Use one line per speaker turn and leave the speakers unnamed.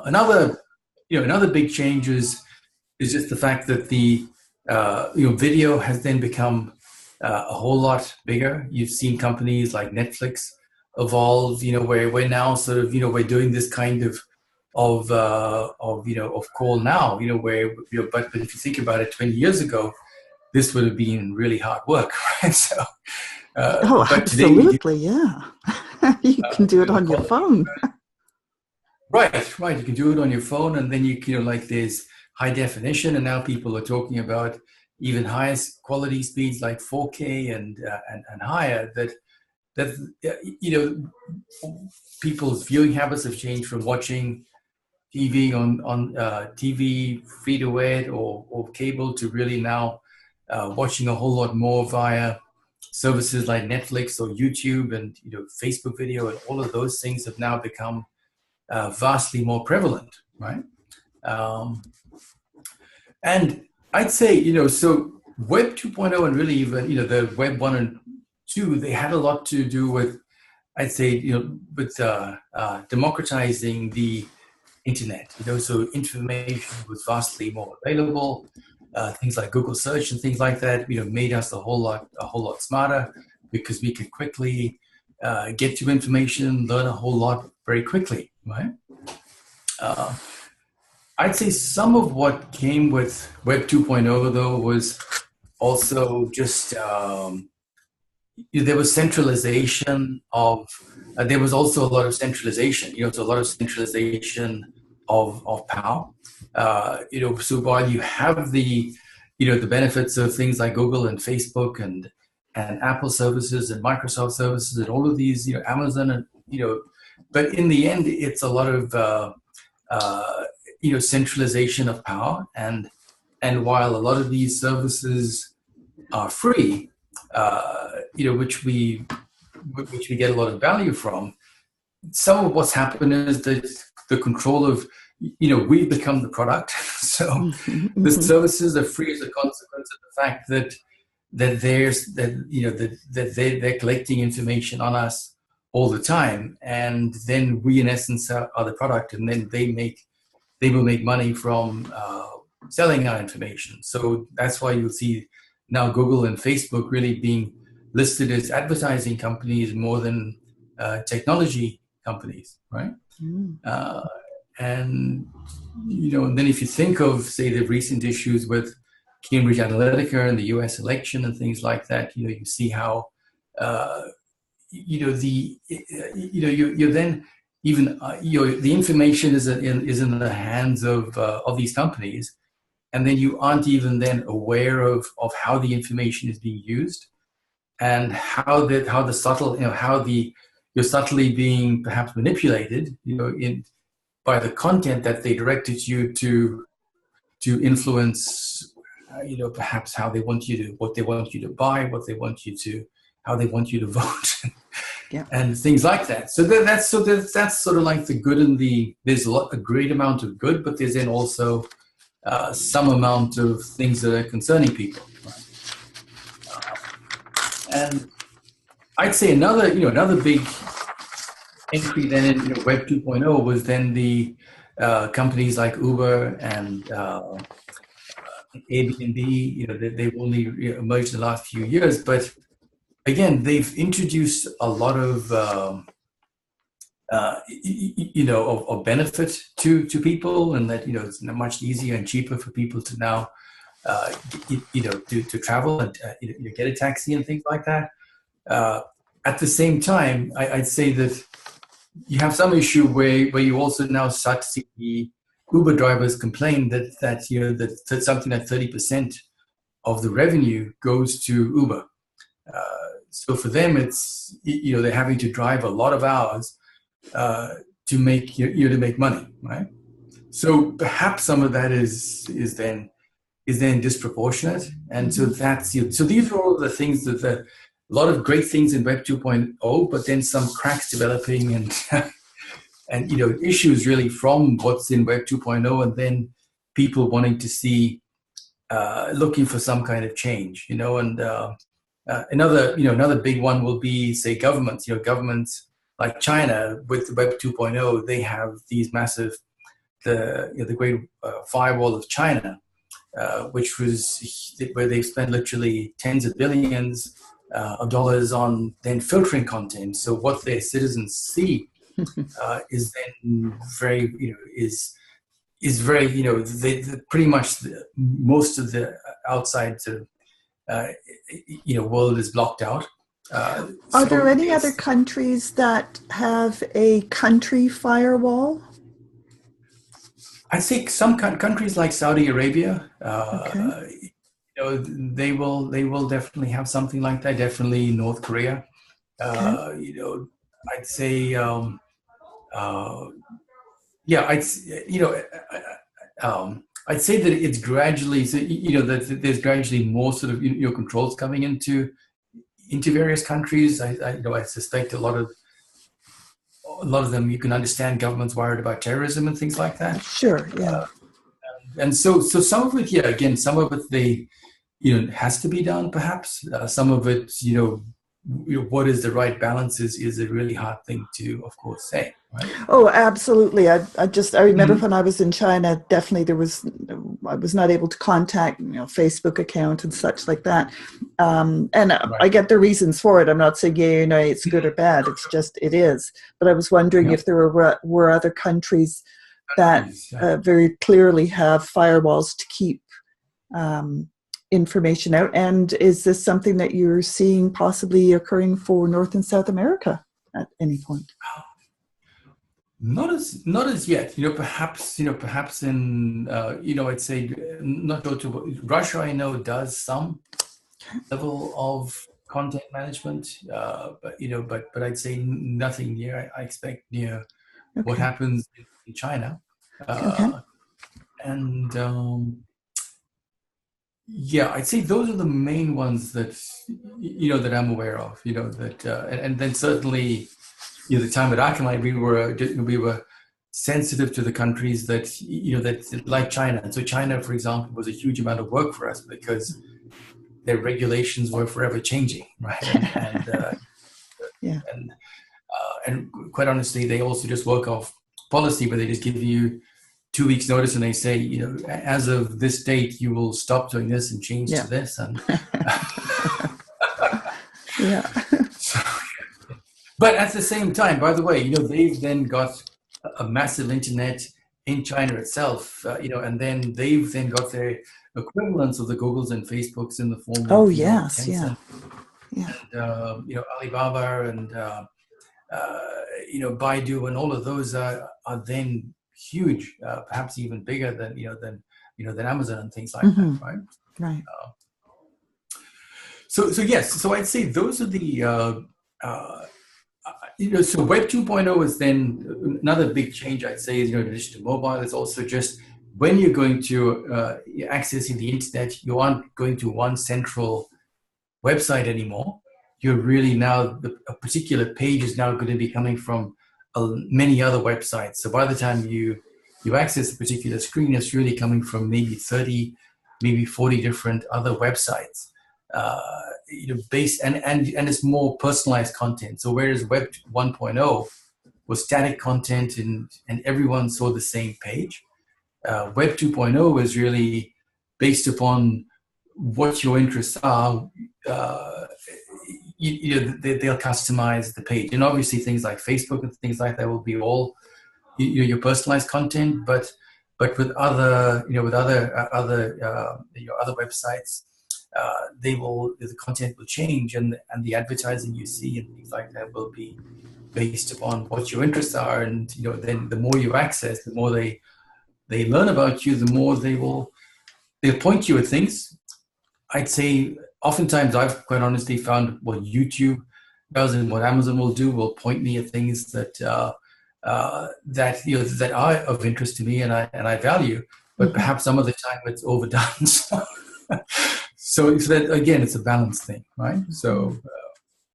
Another, another big change is just the fact that the video has then become a whole lot bigger. You've seen companies like Netflix evolve, where we're now sort of, we're doing this kind of call now, where, but if you think about it, 20 years ago, this would have been really hard work, right? So,
Oh,
but today we do,
absolutely, yeah. You can do it
the
on your
quality.
phone.
Right, right. You can do it on your phone, and then like there's high definition, and now people are talking about even highest quality speeds like 4K and higher. That people's viewing habits have changed from watching TV on TV free to air or cable to really now watching a whole lot more via services like Netflix or YouTube and Facebook video, and all of those things have now become vastly more prevalent, right? Um, and I'd say, so Web 2.0 and really even, the Web 1 and 2, they had a lot to do with, I'd say, with democratizing the internet, so information was vastly more available. Things like Google search and things like that, made us a whole lot smarter because we could quickly get to information, learn a whole lot very quickly, right? I'd say some of what came with Web 2.0 though was also just there was centralization of there was also a lot of centralization, so a lot of centralization of power. So while you have the the benefits of things like Google and Facebook and Apple services and Microsoft services and all of these, Amazon and but in the end, it's a lot of centralization of power, and while a lot of these services are free, which we get a lot of value from, some of what's happened is that the control of we've become the product. So
Mm-hmm,
the
mm-hmm.
services are free as a consequence of the fact that they're collecting information on us all the time, and then we in essence are the product, and then they will make money from selling our information. So that's why you'll see now Google and Facebook really being listed as advertising companies more than technology companies, right?
Mm.
And and then if you think of, say, the recent issues with Cambridge Analytica and the U.S. election and things like that, you see how you're then even the information is in the hands of these companies, and then you aren't even then aware of how the information is being used, and how the subtle, you're subtly being perhaps manipulated, in by the content that they directed you to influence, perhaps how they want you to, what they want you to buy, what they want you to, how they want you to vote,
Yeah.
and things like that. So that's sort of like the good and there's a great amount of good, but there's then also some amount of things that are concerning people. Right? And I'd say another big entry then in Web 2.0 was then the companies like Uber and Airbnb. They've only emerged in the last few years, but again, they've introduced a lot of of benefit to people, and that it's much easier and cheaper for people to now to travel and get a taxi and things like that. At the same time, I'd say that you have some issue where you also now start to see the Uber drivers complain that something like 30% of the revenue goes to Uber. So for them, it's they're having to drive a lot of hours to make money, right? So perhaps some of that is then disproportionate, and so that's so these are all the things that a lot of great things in Web 2.0, but then some cracks developing and and issues really from what's in Web 2.0, and then people wanting to see looking for some kind of change, and another big one will be, say, governments. Governments like China with Web 2.0, they have these massive the Great Firewall of China, which was where they spent literally tens of billions of dollars on then filtering content. So what their citizens see is then very, is very, they pretty much most of the outside sort of, world is blocked out.
Are there any other countries that have a country firewall?
I think some countries like Saudi Arabia,
Okay.
they will definitely have something like that. Definitely North Korea.
Okay.
I'd say, yeah, I'd say that it's gradually, so, that there's gradually more sort of controls coming into various countries. I suspect a lot of them, you can understand governments worried about terrorism and things like that.
Sure. Yeah.
And so some of it, yeah, again, some of it has to be done perhaps. Some of it, what is the right balance is a really hard thing to, of course, say. Right?
Oh, absolutely. I remember when I was in China, definitely I was not able to contact, Facebook account and such like that. And right. I get the reasons for it. I'm not saying, it's good or bad. It's just, it is. But I was wondering if there were other countries that very clearly have firewalls to keep information out. And is this something that you're seeing possibly occurring for North and South America at any point?
Not as yet. Perhaps in I'd say not to Russia. I know does some level of content management, but I'd say nothing near. I expect near what happens in China, and I'd say those are the main ones that that I'm aware of. And then certainly. The time at Akamai, we were sensitive to the countries that that like China. And so China, for example, was a huge amount of work for us because their regulations were forever changing, right? And quite honestly, they also just work off policy, where they just give you 2 weeks notice and they say, as of this date, you will stop doing this and change to this. And But at the same time, by the way, they've then got a massive internet in China itself, and then they've then got their equivalents of the Googles and Facebooks in the form of Tencent, and Alibaba and Baidu, and all of those are then huge, perhaps even bigger than Amazon and things like that, right?
Right.
So yes, so I'd say those are the. So Web 2.0 is then another big change, I'd say, is, in addition to mobile, it's also just when you're going to accessing the internet, you aren't going to one central website anymore. You're really now, a particular page is now going to be coming from many other websites. So by the time you access a particular screen, it's really coming from maybe 30, maybe 40 different other websites. Based and it's more personalized content. So whereas Web 1.0 was static content and everyone saw the same page, Web 2.0 is really based upon what your interests are. They'll customize the page, and obviously things like Facebook and things like that will be all your personalized content. But with other other websites. The content will change, and the advertising you see and things like that will be based upon what your interests are. And then the more you access, the more they learn about you, the more they'll point you at things. I'd say oftentimes I've quite honestly found what YouTube does and what Amazon will point me at things that that are of interest to me and I value, but perhaps some of the time it's overdone. So that, again, it's a balance thing, right? So